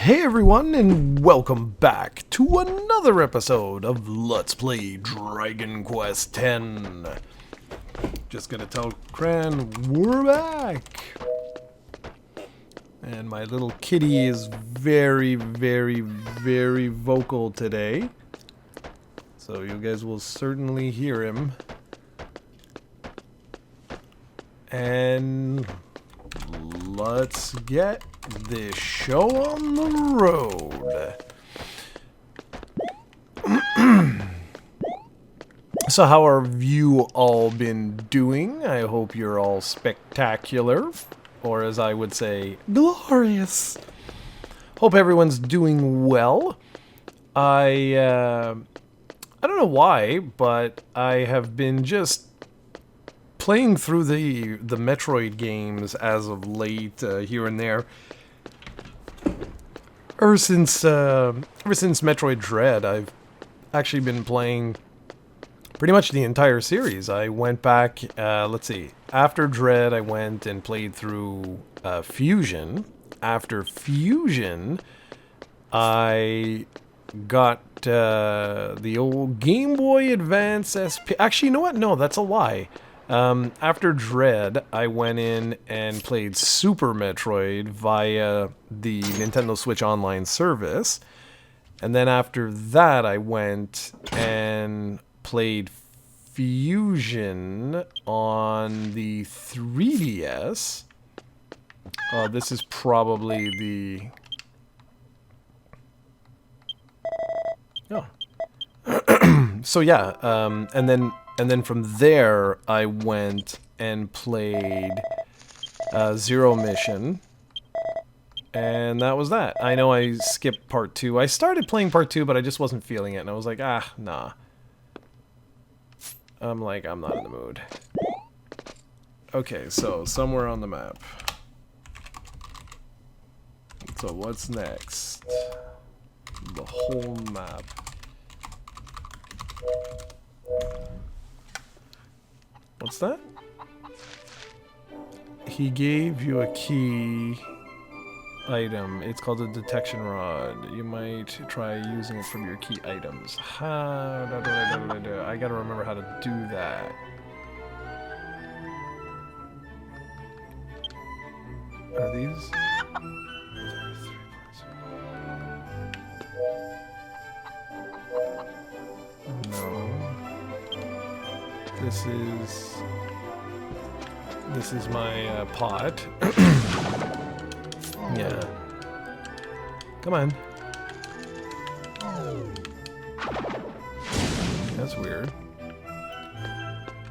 Hey everyone, and welcome back to another episode of Let's Play Dragon Quest X. Just gonna tell Cran we're back. And my little kitty is very vocal today. So you guys will certainly hear him. And let's get this show on the road. So how have you all been doing? I hope you're all spectacular, or as I would say, glorious. Hope everyone's doing well. I don't know why, but I have been just playing through the Metroid games as of late, here and there. Ever since Metroid Dread, I've actually been playing pretty much the entire series. I went back, let's see, after Dread I went and played through Fusion. After Fusion, I got the old Game Boy Advance SP. Actually, you know what? No, that's a lie. After Dread, I went in and played Super Metroid via the Nintendo Switch Online service. And then after that, I went and played Fusion on the 3DS. This is probably the... Oh. So yeah, and then from there, I went and played Zero Mission. And that was that. I know I skipped part 2. I started playing part 2, but I just wasn't feeling it. And I was like, nah. I'm not in the mood. Okay, so somewhere on the map. So what's next? The whole map. What's that? He gave you a key item. It's called a detection rod. You might try using it from your key items. I gotta remember how to do that. Are these? No. This is my pot. Yeah. Come on. That's weird.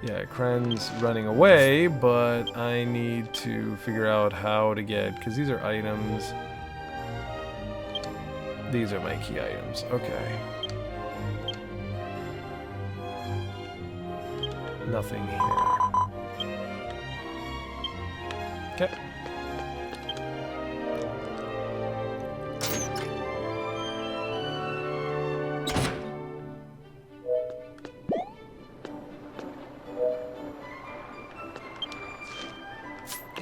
Yeah, Kren's running away, but I need to figure out how to get... Because these are items. These are my key items. Okay. Nothing here. Okay.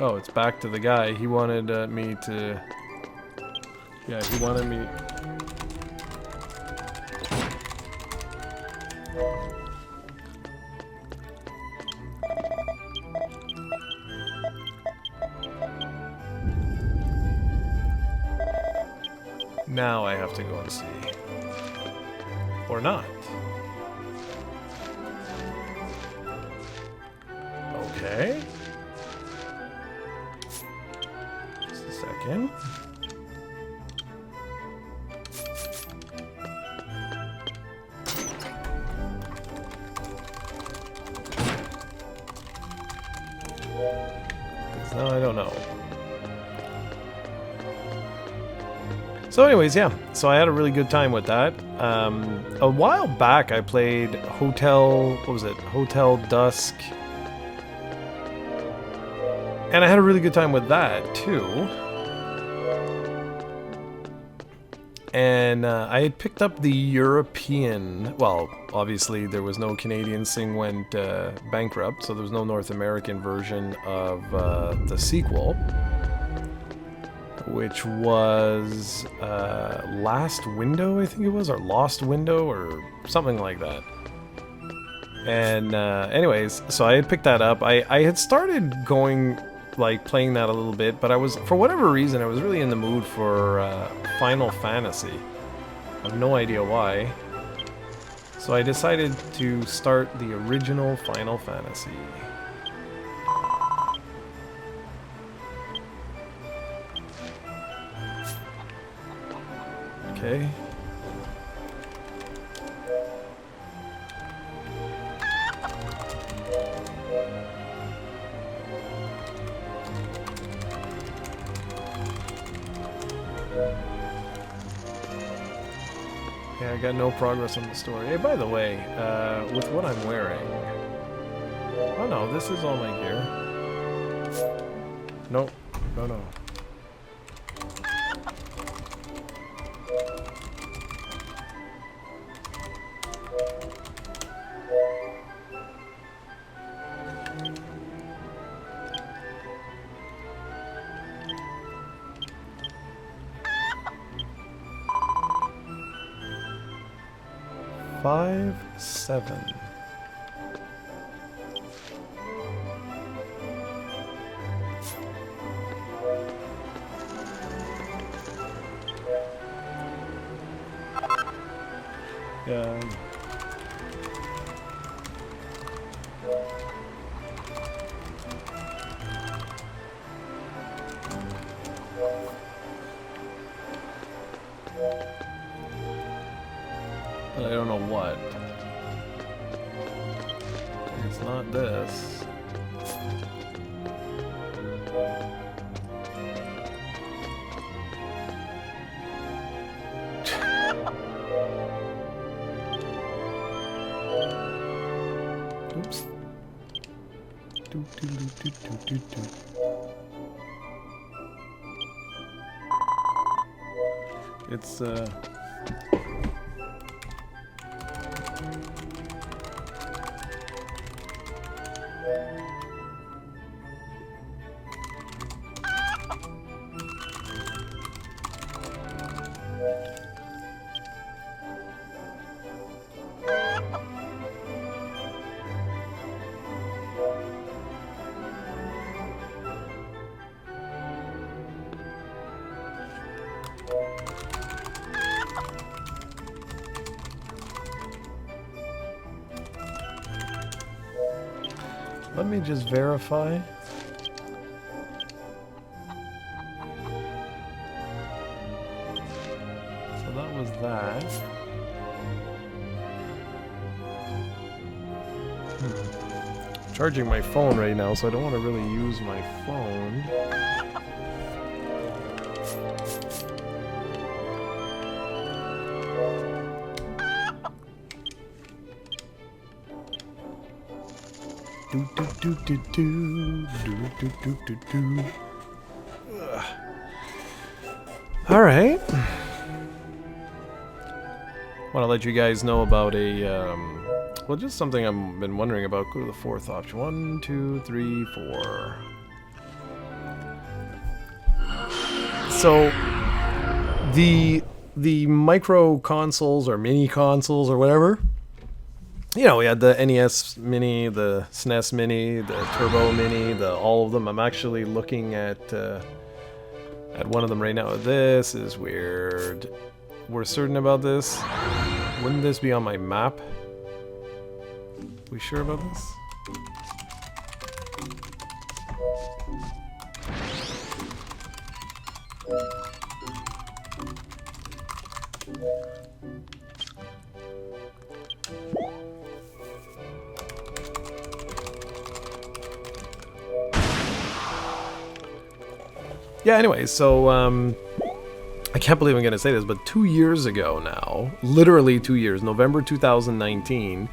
Oh, it's back to the guy. He wanted me to... Yeah, he wanted me... Now I have to go and see. Or not. Okay. Just a second. Because now I don't know. So anyways, yeah, so I had a really good time with that. A while back I played Hotel Dusk. And I had a really good time with that, too. And I had picked up the European... Well, obviously there was no Canadian. Sing went bankrupt, so there was no North American version of the sequel. which was Last Window, I think it was, or Lost Window, or something like that. And anyways, so I had picked that up. I had started going, like, playing that a little bit, but I was, for whatever reason, I was really in the mood for Final Fantasy. I have no idea why. So I decided to start the original Final Fantasy. Okay. Yeah, I got no progress on the story. Hey, by the way, with what I'm wearing... Oh no, this is all my gear. Nope. No, no. Five, 7. Yeah. But I don't know what. It's not this. Oops. It's let me just verify. So that was that. Charging my phone right now, so I don't want to really use my phone. All right. Want to let you guys know about a well, just something I've been wondering about. Go to the 4th option. 1, 2, 3, 4. So the micro consoles or mini consoles or whatever. You know, we had the NES Mini, the SNES Mini, the Turbo Mini, all of them. I'm actually looking at one of them right now. This is weird. We're certain about this. Wouldn't this be on my map? We sure about this? Yeah, anyway, so, I can't believe I'm going to say this, but 2 years ago now, literally 2 years, November 2019,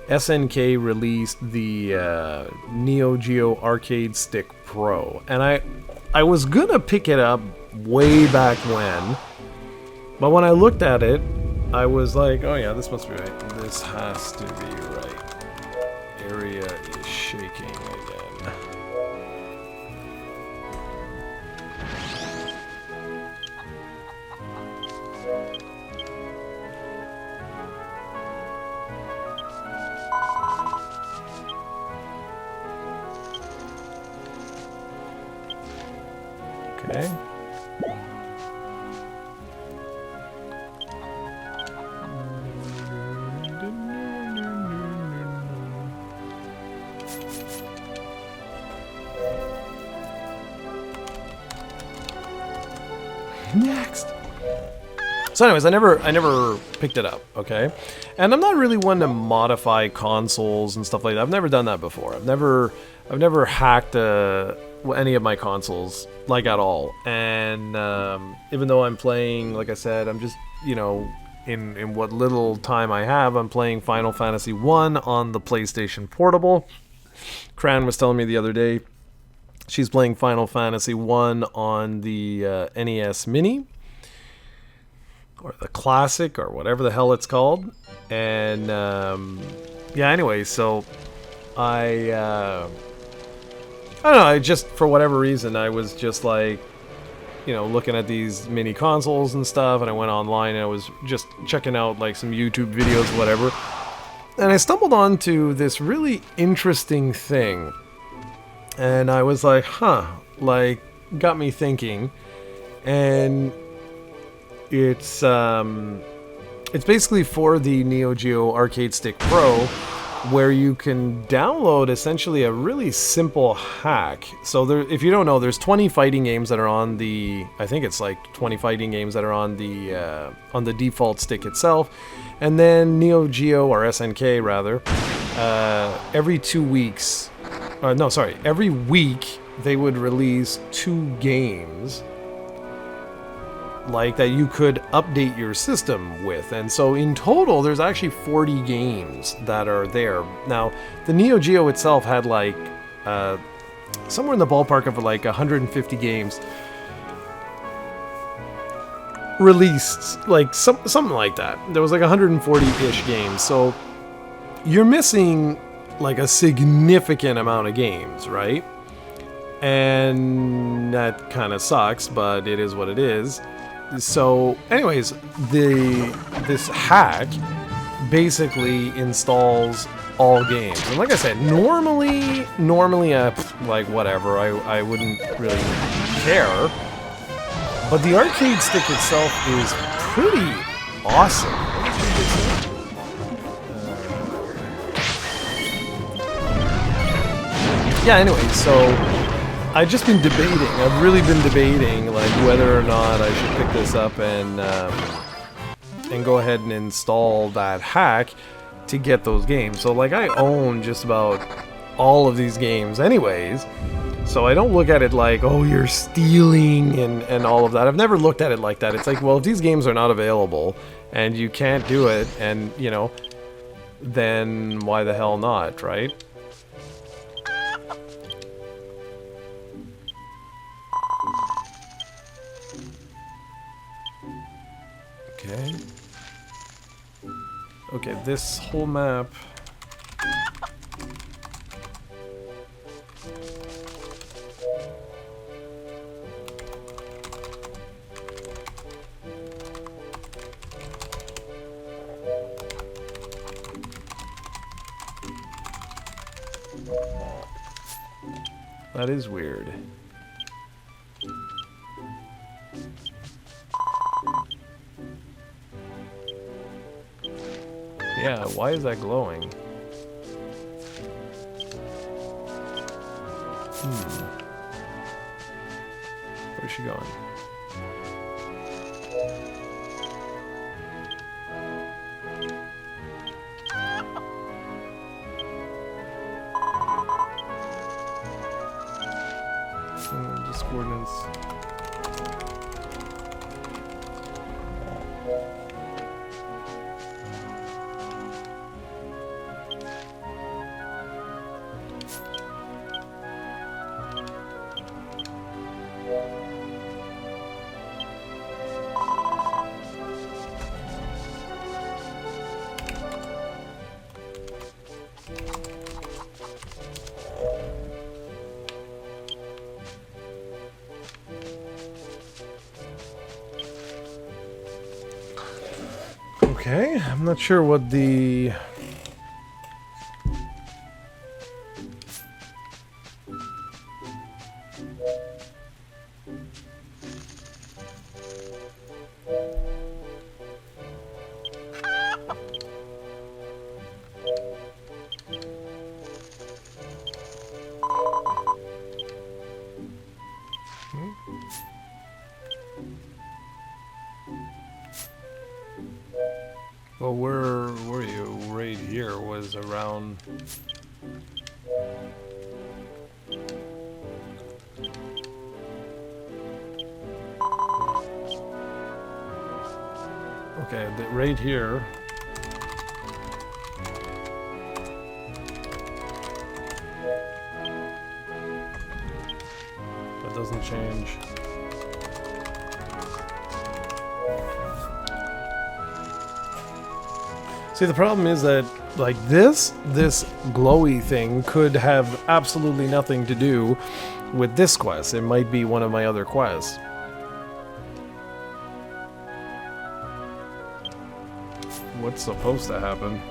SNK released the Neo Geo Arcade Stick Pro. And I was going to pick it up way back when, but when I looked at it, I was like, oh yeah, this must be right. This has to be right. Area is shaking again. Okay. Next. So anyways, I never picked it up, okay? And I'm not really one to modify consoles and stuff like that. I've never done that before. I've never hacked any of my consoles, like, at all. And even though I'm playing, like I said, I'm just, you know, in what little time I have, I'm playing Final Fantasy 1 on the PlayStation Portable. Cran was telling me the other day she's playing Final Fantasy 1 on the NES Mini, or the Classic, or whatever the hell it's called. And yeah, anyway, so I don't know, I just, for whatever reason, I was just like, you know, looking at these mini consoles and stuff, and I went online and I was just checking out like some YouTube videos, whatever. And I stumbled onto this really interesting thing. And I was like, huh, like, got me thinking. And it's basically for the Neo Geo Arcade Stick Pro, where you can download essentially a really simple hack. So there, if you don't know, there's 20 fighting games that are on the, I think it's like 20 fighting games that are on the default stick itself. And then Neo Geo, or SNK rather, every 2 weeks, no, sorry, every week they would release 2 games like that you could update your system with. And so in total there's actually 40 games that are there. Now the Neo Geo itself had like somewhere in the ballpark of like 150 games released, like something like that. There was like 140-ish games, so you're missing like a significant amount of games, right? And that kind of sucks, but it is what it is. So anyways, this hack basically installs all games. And like I said, normally like whatever, I wouldn't really care. But the arcade stick itself is pretty awesome. Yeah, anyway, so I've just been debating. I've really been debating, like, whether or not I should pick this up and go ahead and install that hack to get those games. So, like, I own just about all of these games anyways, so I don't look at it like, oh, you're stealing and all of that. I've never looked at it like that. It's like, well, if these games are not available and you can't do it, and, you know, then why the hell not, right? Okay. Okay, this whole map. That is weird. Yeah, why is that glowing? Where's she going? Just coordinates. Okay, I'm not sure what the... Well, where were you? Right here was around... Okay, right here. That doesn't change. See, the problem is that, like, this glowy thing could have absolutely nothing to do with this quest. It might be one of my other quests. What's supposed to happen?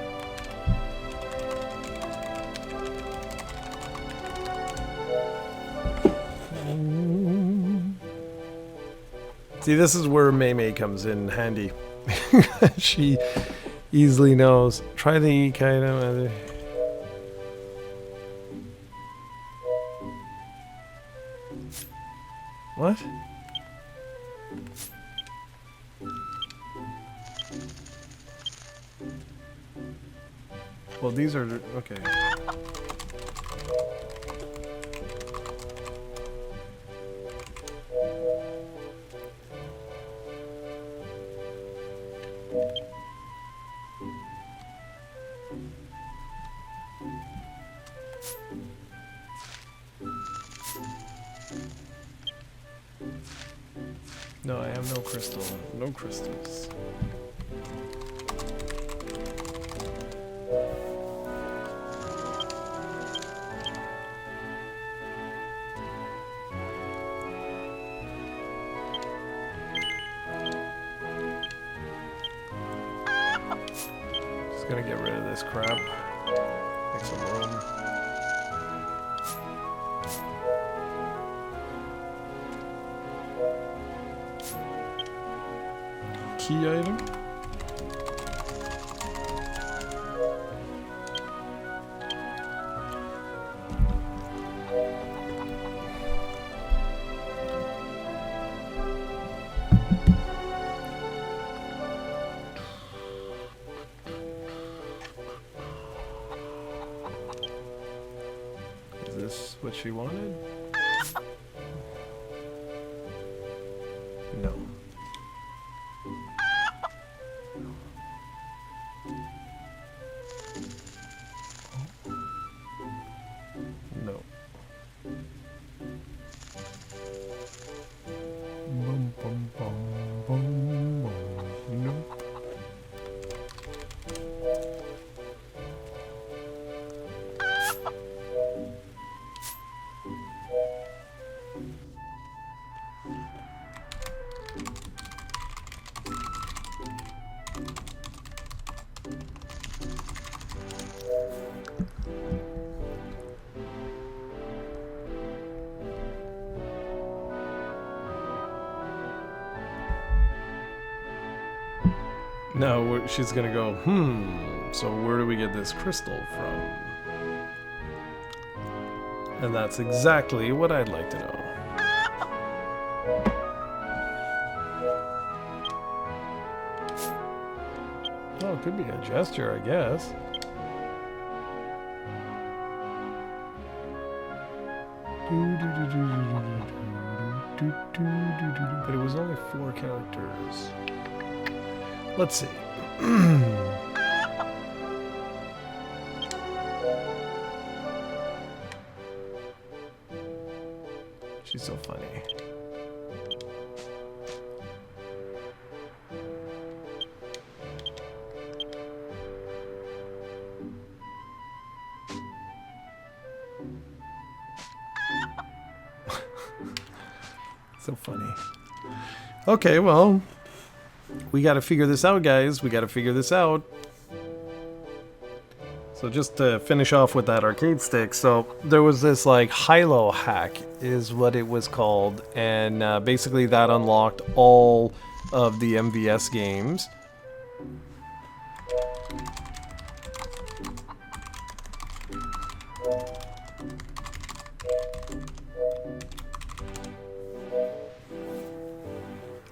See, this is where Mei comes in handy. She easily knows. Try the kind of... What? Well, these are... Okay. No, I have no crystal. No crystals. Just gonna get rid of this crap. Make some room. Key item. Is this what she wanted? No. No. Bum, bum, bum, bum, bum. Nope. Now she's gonna go, so where do we get this crystal from? And that's exactly what I'd like to know. Oh, it could be a gesture, I guess. But it was only 4 characters. Let's see. She's so funny. So funny. Okay, well, we got to figure this out, guys. We got to figure this out. So just to finish off with that arcade stick, so there was this like high-low hack is what it was called, and basically that unlocked all of the MVS games.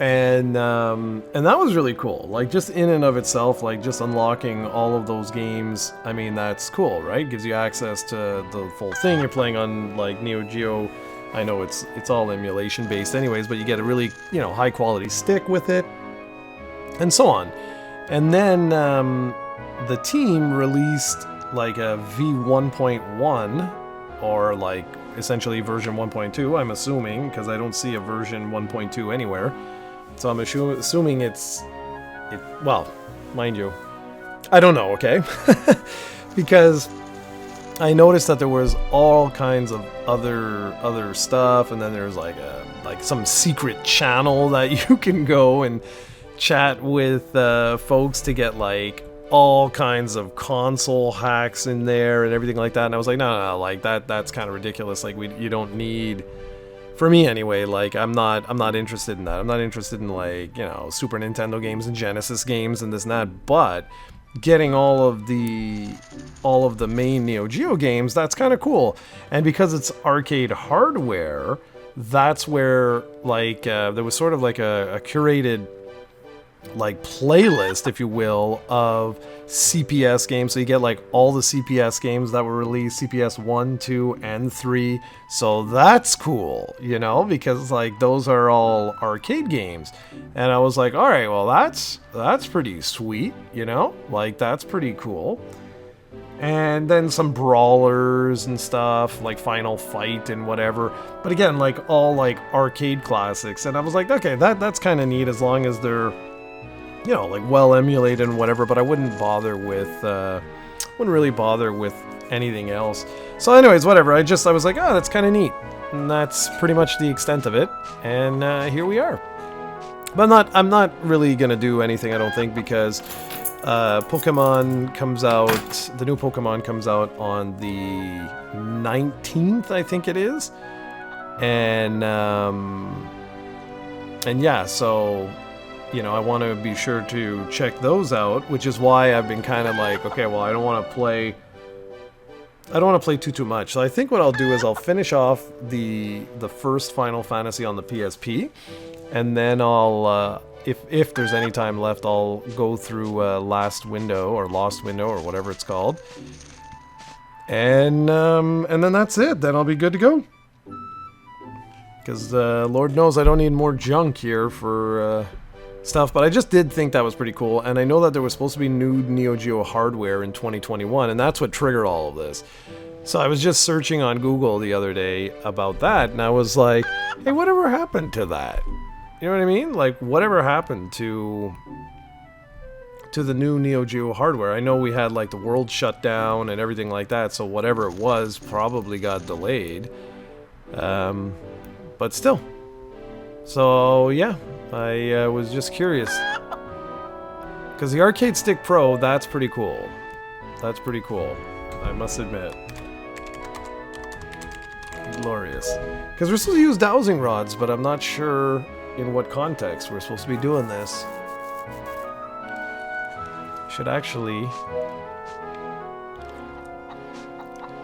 And that was really cool. Like, just in and of itself, like, just unlocking all of those games, I mean, that's cool, right? Gives you access to the full thing. You're playing on, like, Neo Geo. I know it's all emulation based anyways, but you get a really, you know, high quality stick with it, and so on. And then the team released like a V1.1, or like essentially version 1.2, I'm assuming, because I don't see a version 1.2 anywhere. So I'm assuming well, mind you, I don't know, okay? Because I noticed that there was all kinds of other stuff, and then there's like some secret channel that you can go and chat with folks to get like all kinds of console hacks in there and everything like that. And I was like, no, like that's kind of ridiculous. Like you don't need, for me anyway, like I'm not interested in that. I'm not interested in, like, you know, Super Nintendo games and Genesis games and this and that, but getting all of the main Neo Geo games, that's kind of cool. And because it's arcade hardware, that's where like there was sort of like a curated like playlist, if you will, of CPS games. So you get like all the CPS games that were released, CPS 1, 2, and 3. So that's cool, you know, because like those are all arcade games. And I was like, all right, well, that's pretty sweet, you know, like that's pretty cool. And then some brawlers and stuff, like Final Fight and whatever. But again, like all like arcade classics. And I was like, okay, that's kind of neat, as long as they're, you know, like well emulated and whatever. But I wouldn't really bother with anything else. So anyways, whatever. I was like, oh, that's kind of neat. And that's pretty much the extent of it. And here we are. But I'm not really gonna do anything, I don't think, because Pokemon comes out, the new Pokemon comes out on the 19th, I think it is. And yeah, so, you know, I want to be sure to check those out, which is why I've been kind of like, okay, well, I don't want to play too much. So I think what I'll do is I'll finish off the first Final Fantasy on the PSP, and then I'll if there's any time left, I'll go through Lost Window or whatever it's called, and then that's it. Then I'll be good to go. Because Lord knows I don't need more junk here for stuff. But I just did think that was pretty cool, and I know that there was supposed to be new Neo Geo hardware in 2021, and that's what triggered all of this. So I was just searching on Google the other day about that, and I was like, hey, whatever happened to that? You know what I mean? Like, whatever happened to the new Neo Geo hardware? I know we had, like, the world shut down and everything like that, so whatever it was probably got delayed. But still. So, yeah, I was just curious. Because the Arcade Stick Pro, that's pretty cool. That's pretty cool, I must admit. Glorious. Because we're supposed to use dowsing rods, but I'm not sure in what context we're supposed to be doing this. Should actually...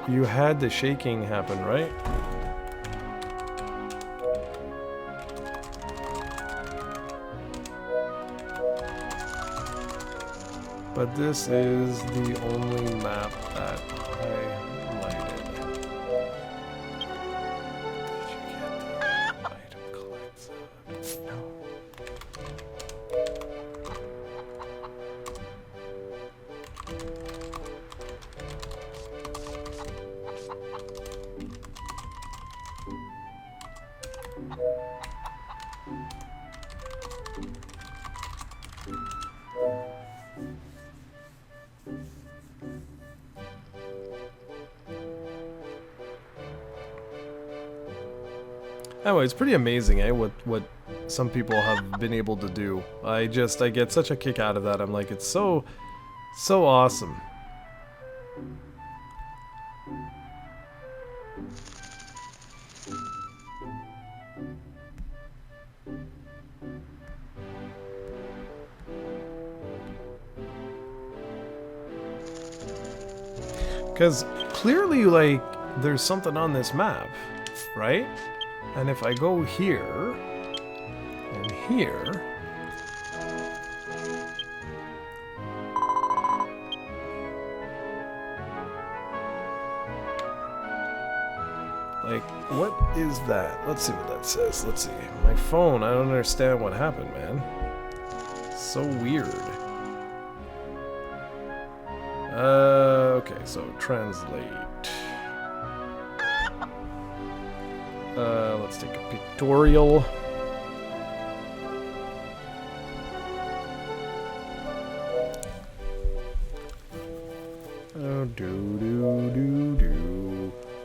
You had the shaking happen, right? But this is the only map that I highlighted. Did you get the item collects? No. Anyway, it's pretty amazing, eh? What some people have been able to do. I get such a kick out of that. I'm like, it's so awesome. Because clearly, like, there's something on this map, right? And if I go here, and here. Like, what is that? Let's see what that says. Let's see. My phone, I don't understand what happened, man. So weird. Okay, so translate. Let's take a pictorial.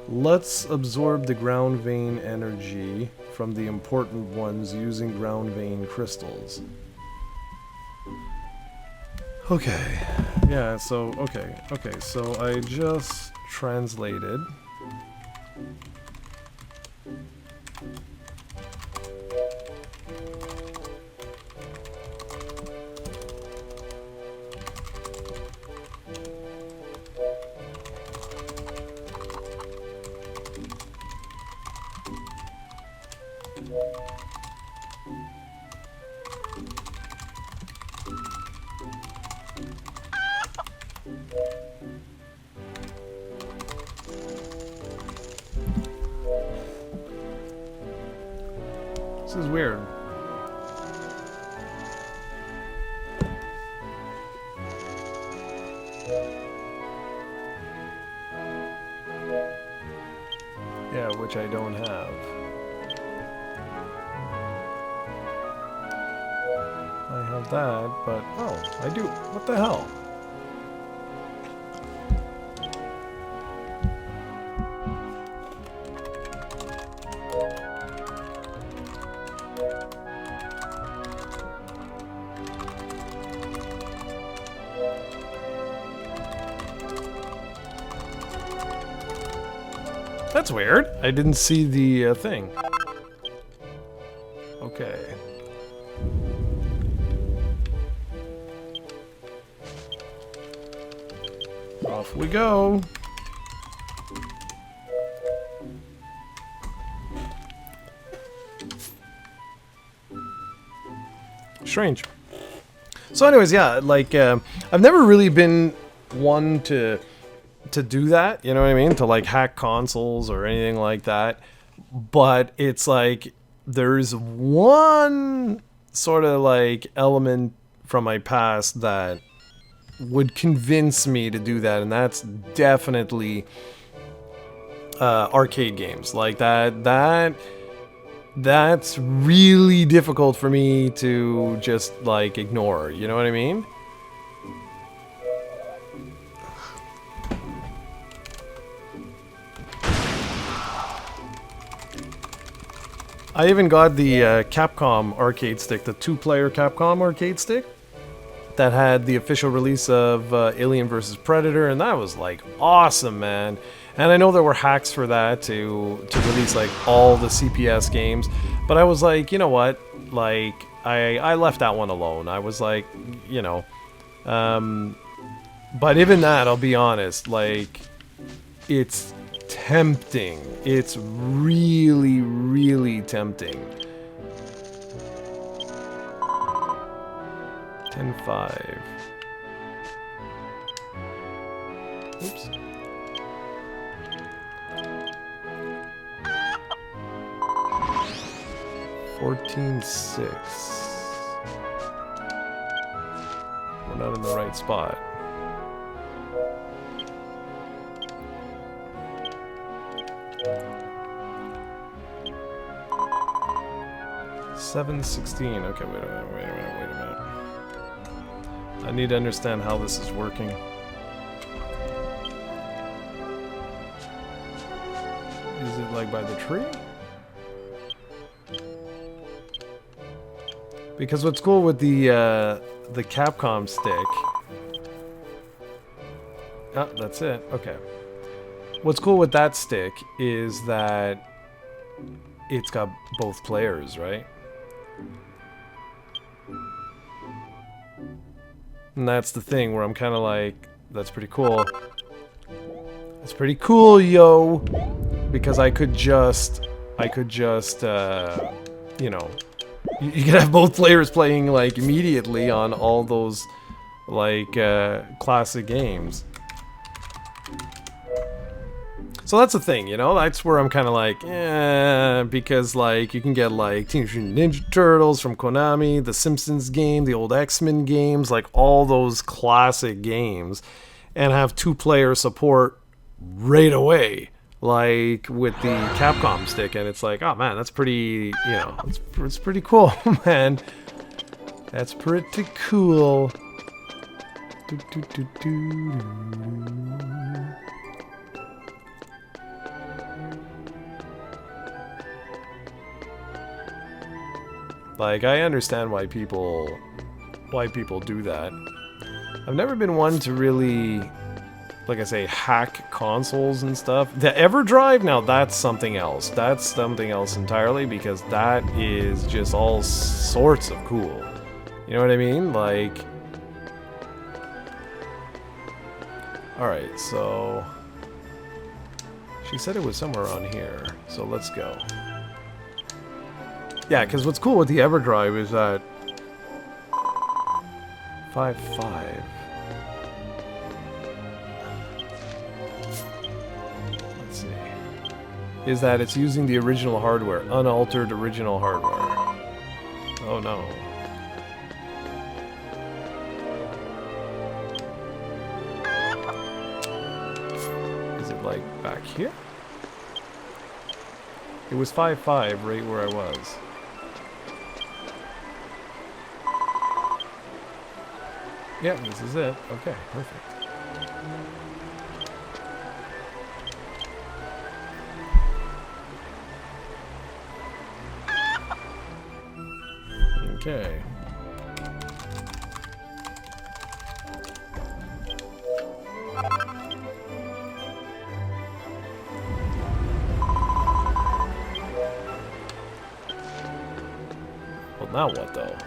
Let's absorb the ground vein energy from the important ones using ground vein crystals. Okay, yeah, so, okay, so I just translated. This is weird. Yeah, which I don't have. I have that, but oh, I do. What the hell? That's weird. I didn't see the thing. Okay. Off we go. Strange. So anyways, yeah, like, I've never really been one to do that, you know what I mean? To like hack consoles or anything like that. But it's like there's one sort of like element from my past that would convince me to do that, and that's definitely arcade games. Like that's really difficult for me to just like ignore, you know what I mean? I even got the Capcom arcade stick, the 2-player Capcom arcade stick that had the official release of Alien vs. Predator, and that was like awesome, man. And I know there were hacks for that to release like all the CPS games, but I was like, you know what? Like I left that one alone. I was like, you know, but even that, I'll be honest, like it's tempting. It's really, really tempting. 10-5. Oops. $14.6. We're not in the right spot. $7.16. Okay, wait a minute. I need to understand how this is working. Is it like by the tree? Because what's cool with the Capcom stick... Oh, that's it. Okay. What's cool with that stick is that it's got both players, right? And that's the thing where I'm kind of like, that's pretty cool. That's pretty cool, yo! Because I could just, you know, You can have both players playing like immediately on all those like classic games. So that's the thing, you know, that's where I'm kind of like, because like you can get like Teenage Mutant Ninja Turtles from Konami, the Simpsons game, the old X-Men games, like all those classic games, and have two-player support right away, like with the Capcom stick, and it's like, oh man, that's pretty, you know, it's pretty cool, man. That's pretty cool. Do, do, do, do, do. Like, I understand why people do that. I've never been one to really, like I say, hack consoles and stuff. The EverDrive, now that's something else. That's something else entirely, because that is just all sorts of cool. You know what I mean? Like, alright, so she said it was somewhere on here, so let's go. Yeah, because what's cool with the EverDrive is that 5.5. Let's see. Is that it's using the original hardware, unaltered original hardware. Oh no. Is it like back here? It was 5.5 right where I was. Yeah, this is it. Okay, perfect. Okay. Well, now what though?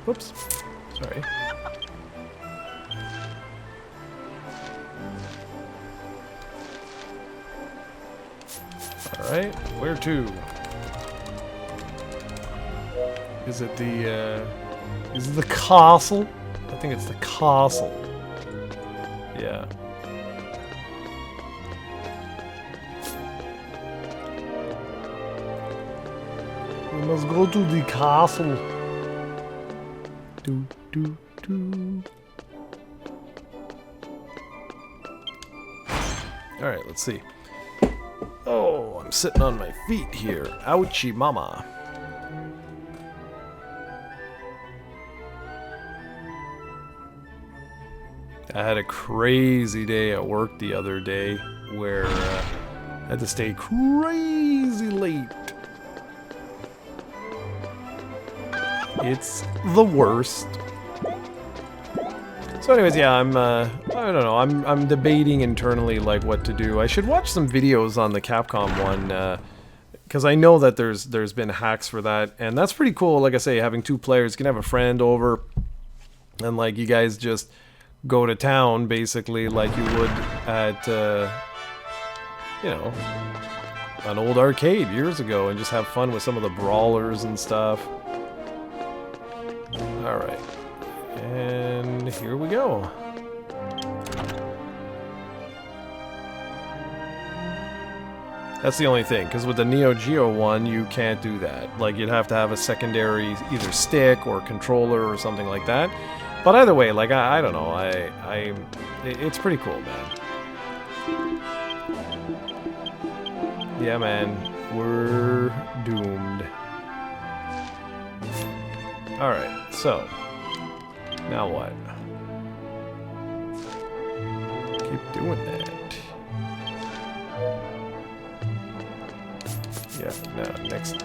Whoops. Sorry. Alright, where to? Is it the castle? I think it's the castle. Yeah. We must go to the castle. Do, do, do. Alright, let's see. Oh, I'm sitting on my feet here. Ouchie mama. I had a crazy day at work the other day where I had to stay crazy late. It's the worst. So anyways, yeah, I don't know, I'm debating internally like what to do. I should watch some videos on the Capcom one, because I know that there's been hacks for that, and that's pretty cool. Like I say, having two players, you can have a friend over, and like you guys just go to town basically like you would at, you know, an old arcade years ago, and just have fun with some of the brawlers and stuff. Alright, and here we go. That's the only thing, because with the Neo Geo one, you can't do that. Like, you'd have to have a secondary either stick or controller or something like that. But either way, like, I don't know, it's pretty cool, man. Yeah, man, we're doomed. Alright, so, now what? Keep doing that. Yeah, no, next.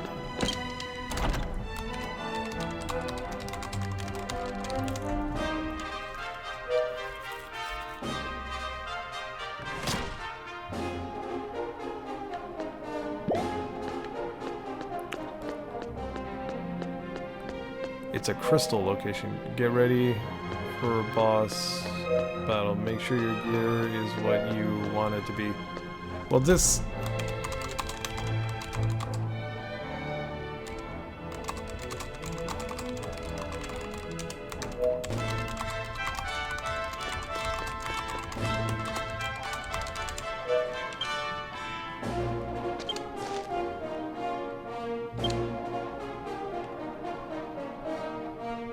It's a crystal location. Get ready for a boss battle. Make sure your gear is what you want it to be. Well, this...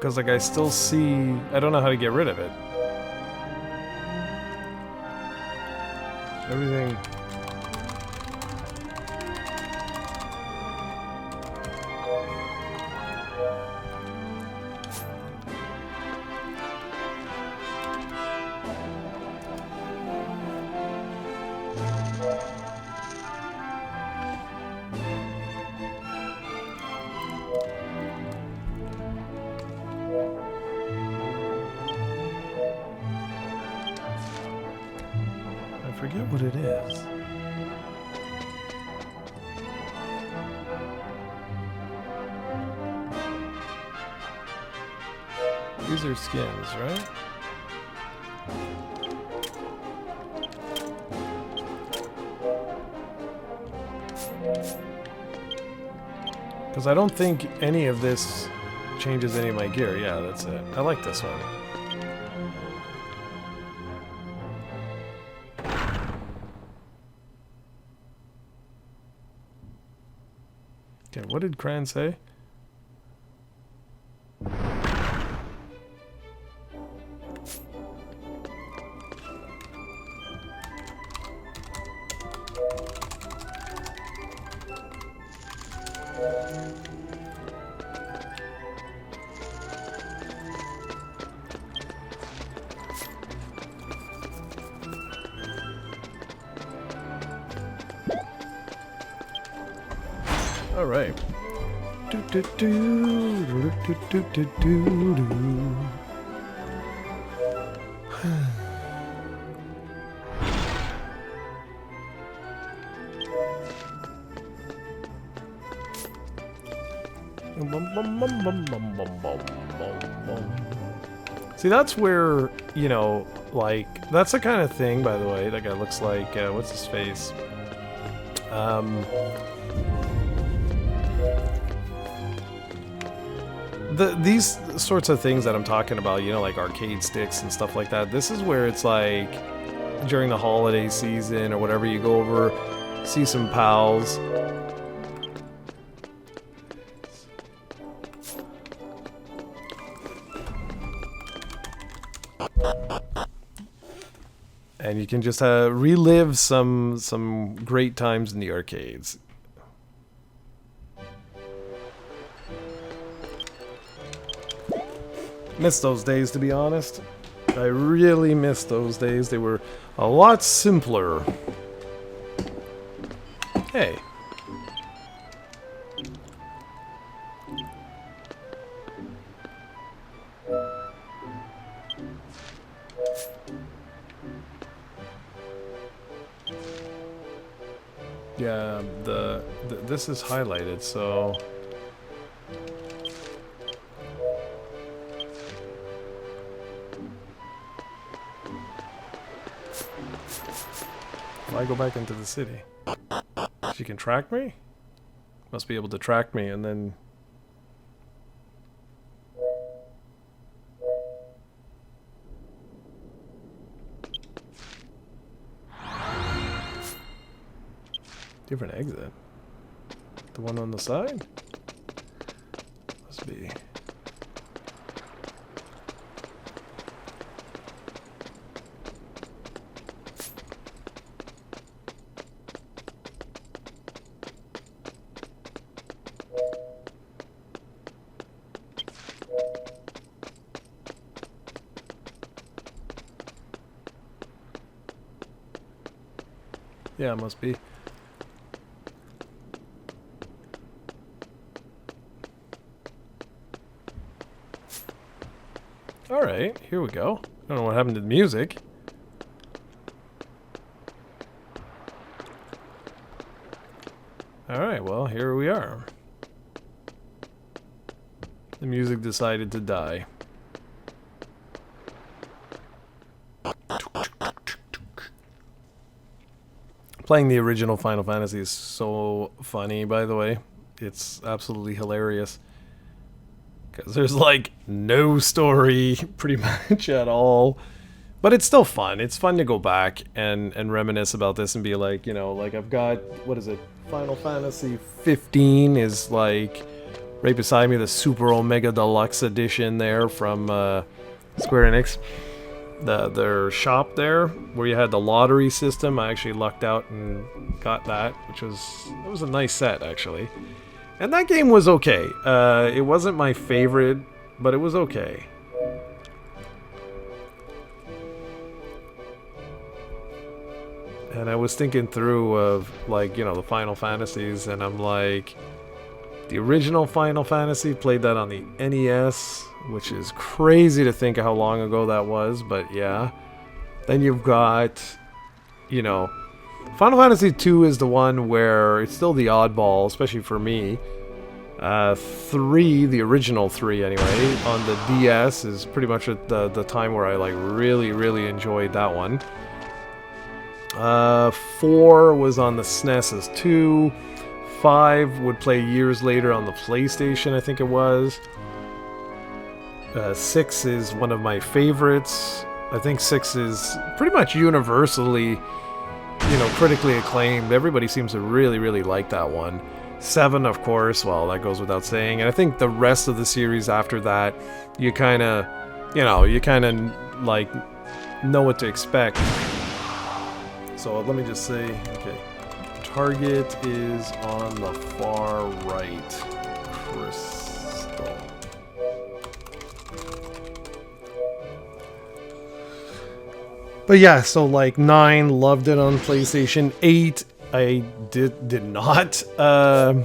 Because, like, I still see... I don't know how to get rid of it. Everything... I forget what it is. These are skins, right? Because I don't think any of this changes any of my gear. Yeah, that's it. I like this one. Okay, what did Cran say? All right. Do, do, do, do, do, do, do, do, do. See, that's where, you know, like, that's the kind of thing, by the way, that guy looks like, what's his face? These sorts of things that I'm talking about, you know, like arcade sticks and stuff like that, this is where it's like, during the holiday season or whatever, you go over, see some pals. And you can just relive some great times in the arcades. Miss those days, to be honest. I really miss those days. They were a lot simpler. Hey. Yeah, this is highlighted, so... If I go back into the city, she can track me? Must be able to track me and then... Different exit. The one on the side? Must be... Yeah, it must be. Alright, here we go. I don't know what happened to the music. Alright, well, here we are. The music decided to die. Playing the original Final Fantasy is so funny, by the way. It's absolutely hilarious. Because there's, like, no story, pretty much, at all. But it's still fun. It's fun to go back and reminisce about this and be like, you know, like, I've got, what is it? Final Fantasy 15 is, like, Right beside me, the Super Omega Deluxe Edition there from Square Enix. Their shop there, where you had the lottery system. I actually lucked out and got that, which was a nice set, actually. And that game was okay. It wasn't my favorite, but it was okay. And I was thinking through of, like, you know, the Final Fantasies, and I'm like, the original Final Fantasy, played that on the NES, which is crazy to think of how long ago that was, but yeah. Then you've got, you know, Final Fantasy 2 is the one where it's still the oddball, especially for me. 3, the original 3 anyway, on the DS is pretty much at the time where I like really enjoyed that one. 4 was on the SNES as 2. 5 would play years later on the PlayStation, I think it was. 6 is one of my favorites. I think 6 is pretty much universally, you know, critically acclaimed. Everybody seems to really like that one. 7, of course, well, that goes without saying. And I think the rest of the series after that, you kind of, you know, like know what to expect. So let me just say, okay, target is on the far right. Crystal. But yeah, so like 9, loved it on PlayStation. 8, I did not. Where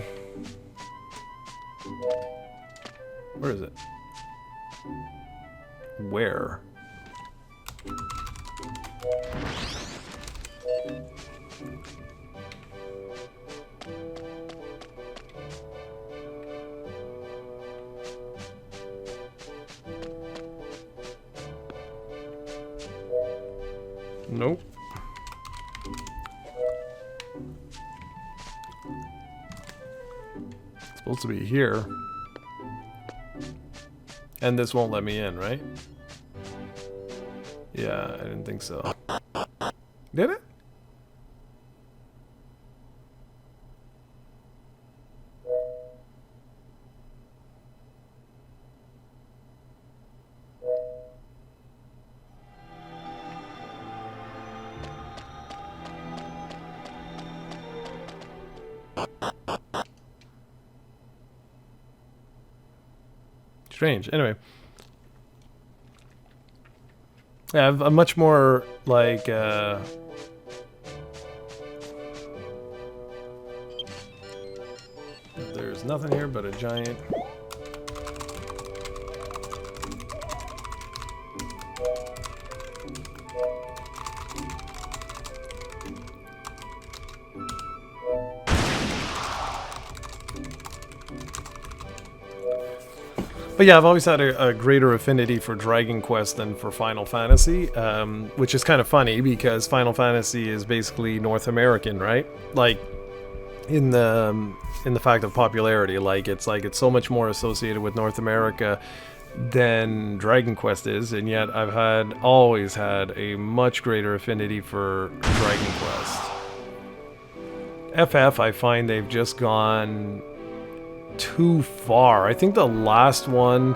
is it? Where? Nope. It's supposed to be here. And this won't let me in, right? Yeah, I didn't think so. Did it? Strange. Anyway. Yeah, I have a much more, like, there's nothing here but a giant... But yeah, I've always had a greater affinity for Dragon Quest than for Final Fantasy, which is kind of funny because Final Fantasy is basically North American, right? Like in the fact of popularity, like it's so much more associated with North America than Dragon Quest is, and yet I've always had a much greater affinity for Dragon Quest. FF, I find they've just gone too far. I think the last one,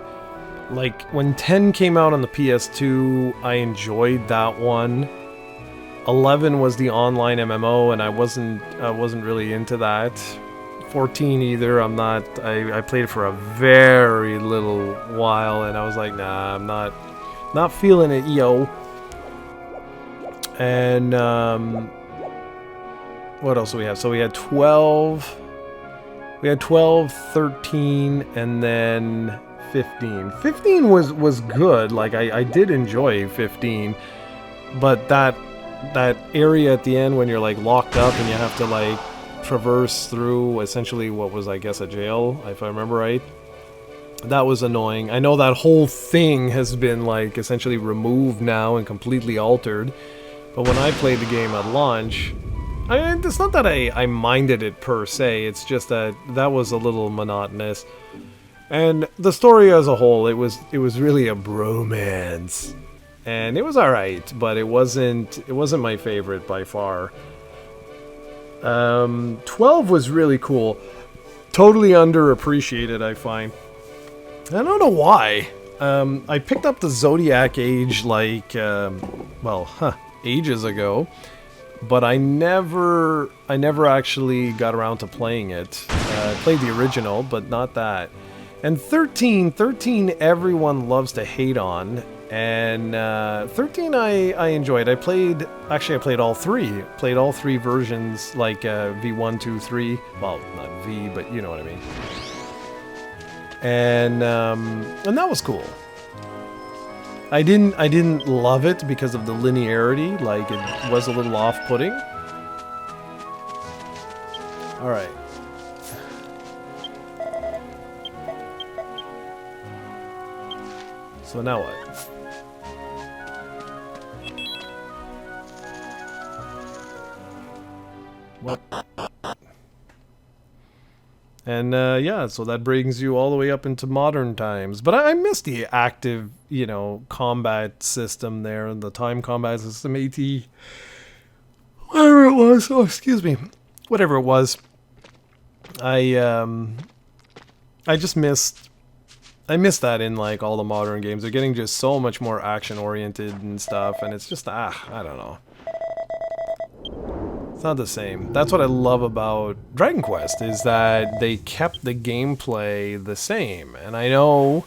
like when 10 came out on the PS2, I enjoyed that one. 11 was the online MMO, and I wasn't really into that. 14 either. I played it for a very little while, and I was like, nah, I'm not feeling it, yo. And what else do we have? So we had 12. We had 12, 13, and then 15. 15 was good. Like I did enjoy 15, but that area at the end when you're like locked up and you have to like traverse through essentially what was, I guess, a jail, if I remember right. That was annoying. I know that whole thing has been like essentially removed now and completely altered. But when I played the game at launch, I mean, it's not that I minded it per se, it's just that was a little monotonous. And the story as a whole, it was really a bromance. And it was alright, but it wasn't my favorite by far. 12 was really cool. Totally underappreciated, I find. I don't know why. I picked up the Zodiac Age like, ages ago, but I never actually got around to playing it. I played the original, but not that. And 13, everyone loves to hate on, and 13 I enjoyed. I played all three. Played all three versions, like V1, 2, 3. Well, not V, but you know what I mean. And that was cool. I didn't love it because of the linearity. Like, it was a little off-putting. All right. So now what? What? And yeah, so that brings you all the way up into modern times. But I miss the active, combat system there, the time combat system, AT, whatever it was. Oh, excuse me, whatever it was. I just missed. I miss that in like all the modern games. They're getting just so much more action oriented and stuff, and it's just I don't know. It's not the same. That's what I love about Dragon Quest, is that they kept the gameplay the same. And I know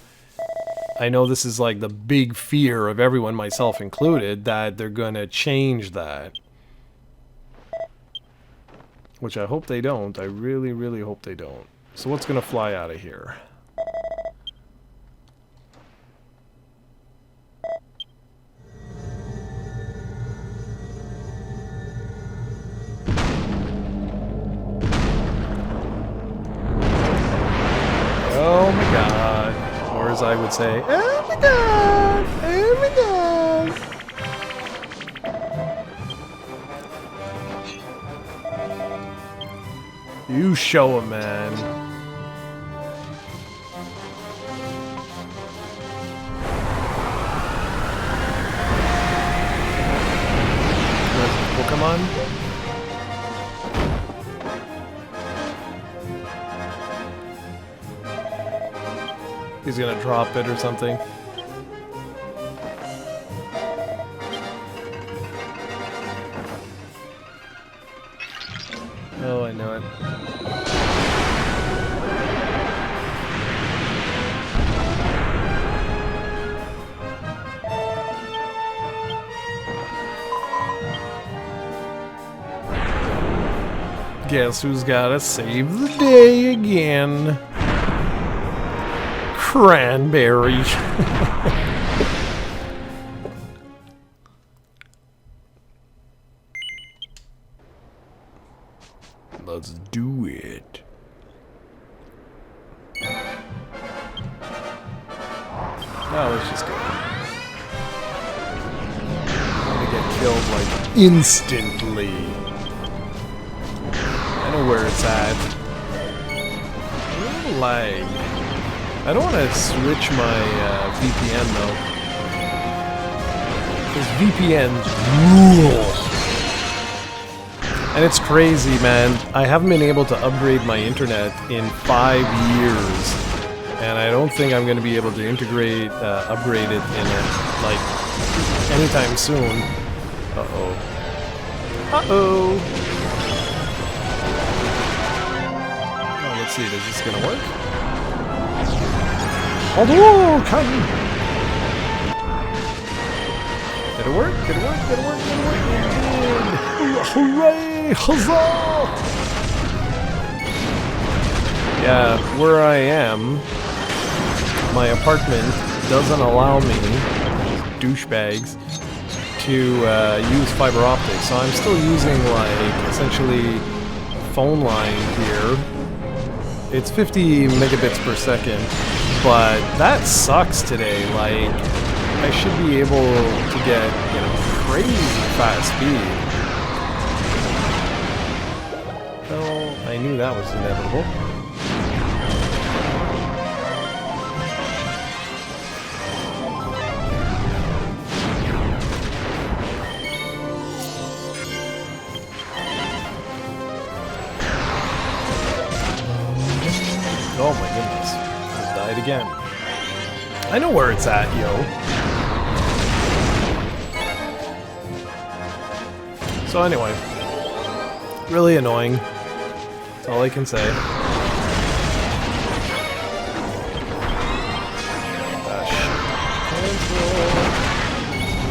this is like the big fear of everyone, myself included, that they're gonna change that. Which I hope they don't. I really, really hope they don't. So what's gonna fly out of here? Oh my god. Or as I would say, oh my god! Oh my god! You show him, man. Pokemon? He's gonna drop it or something. Oh, I know it. Guess who's gotta save the day again? Cranberry. Let's do it. Oh, let's just go. I'm gonna get killed like instantly. I know where it's at. A little lag. I don't want to switch my VPN though, because VPNs rule. And it's crazy, man. I haven't been able to upgrade my internet in 5 years, and I don't think I'm going to be able to upgrade it in like anytime soon. Uh-oh. Uh-oh. Oh, let's see. Is this going to work? Oh, come! Did it work? Did it work? Did it work? Did it work? It did! Hooray! Huzzah! Yeah, where I am, my apartment doesn't allow me, douchebags, to use fiber optics. So I'm still using, like, essentially phone line here. It's 50 megabits per second. But that sucks today. Like, I should be able to get, crazy fast speed. Well, I knew that was inevitable. I know where it's at, yo. So anyway, really annoying. That's all I can say.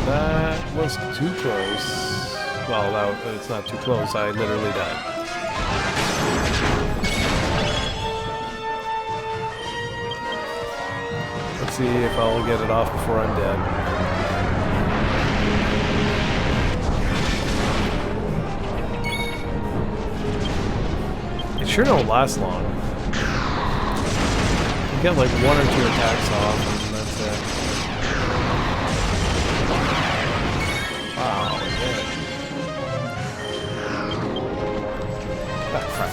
That was too close. Well, it's not too close. I literally died. Let's see if I'll get it off before I'm dead. It sure don't last long. You get like 1 or 2 attacks off, and that's it. Wow, yeah. Ah, crap.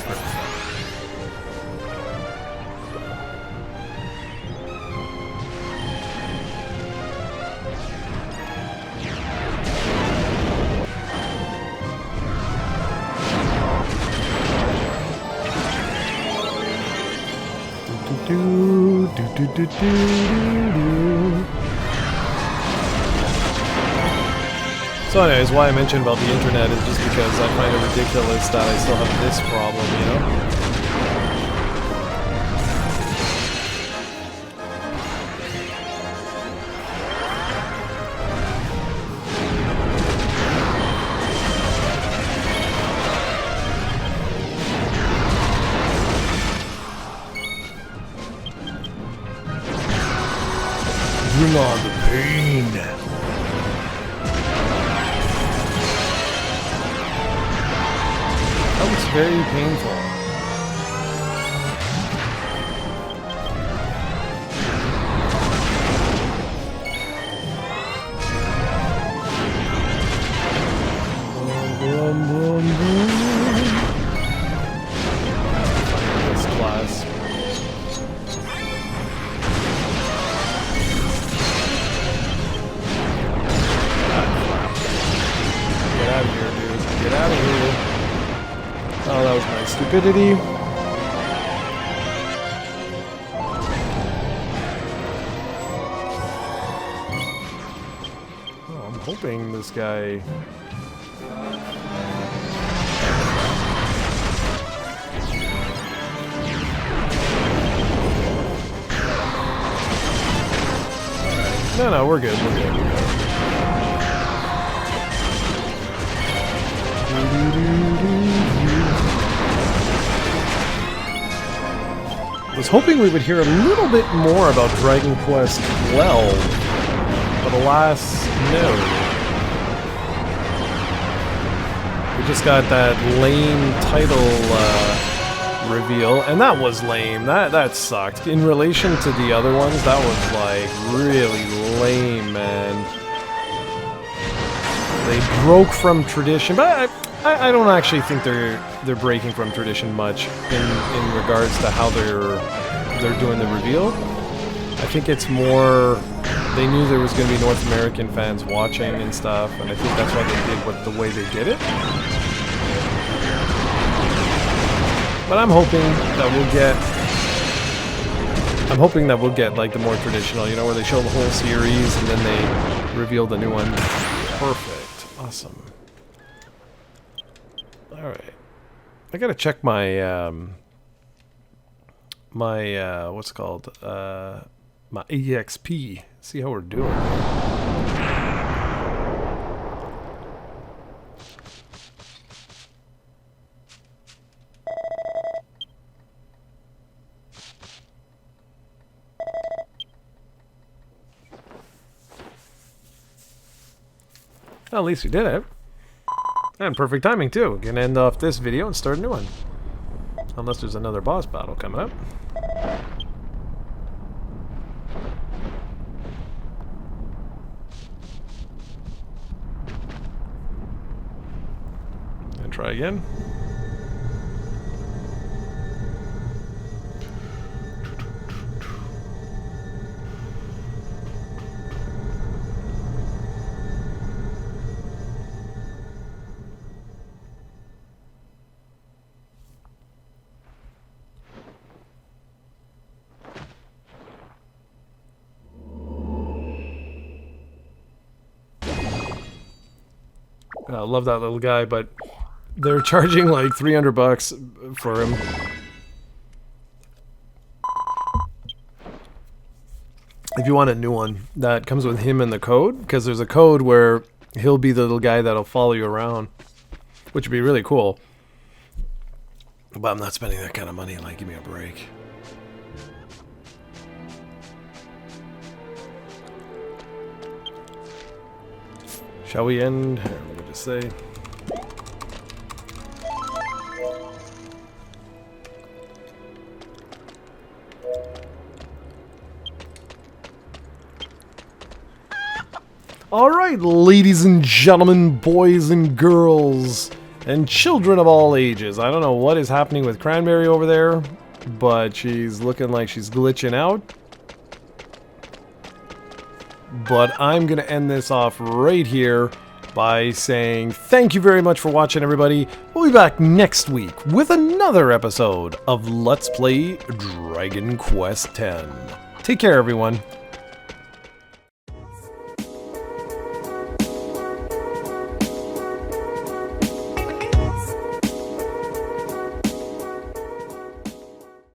So anyways, why I mentioned about the internet is just because I find it ridiculous that I still have this problem, you know? Bring on the pain. That was very painful. Boom, boom, boom. This class. Get out of here, dude. Get out of here. Oh, that was my stupidity. Oh, I'm hoping this guy... No, we're good, we're good, we're good. I was hoping we would hear a little bit more about Dragon Quest XII, but alas, no. We just got that lame title reveal, and that was lame. That sucked. In relation to the other ones, that was like really lame, man. They broke from tradition, but I don't actually think they're breaking from tradition much in regards to how they're doing the reveal. I think it's more they knew there was going to be North American fans watching and stuff, and I think that's why they did the way they did it. But I'm hoping that we'll get like the more traditional, you know, where they show the whole series and then they reveal the new one. Perfect. Awesome. Alright. I gotta check my, what's it called? My EXP. See how we're doing. Well, at least we did it. And perfect timing too. We can end off this video and start a new one. Unless there's another boss battle coming up. And try again. Love that little guy, but they're charging like $300 for him. If you want a new one that comes with him and the code, because there's a code where he'll be the little guy that'll follow you around, which would be really cool. But I'm not spending that kind of money. Like, give me a break. Shall we end? Here, let me just say. Alright, ladies and gentlemen, boys and girls, and children of all ages. I don't know what is happening with Cranberry over there, but she's looking like she's glitching out. But I'm going to end this off right here by saying thank you very much for watching, everybody. We'll be back next week with another episode of Let's Play Dragon Quest X. Take care, everyone.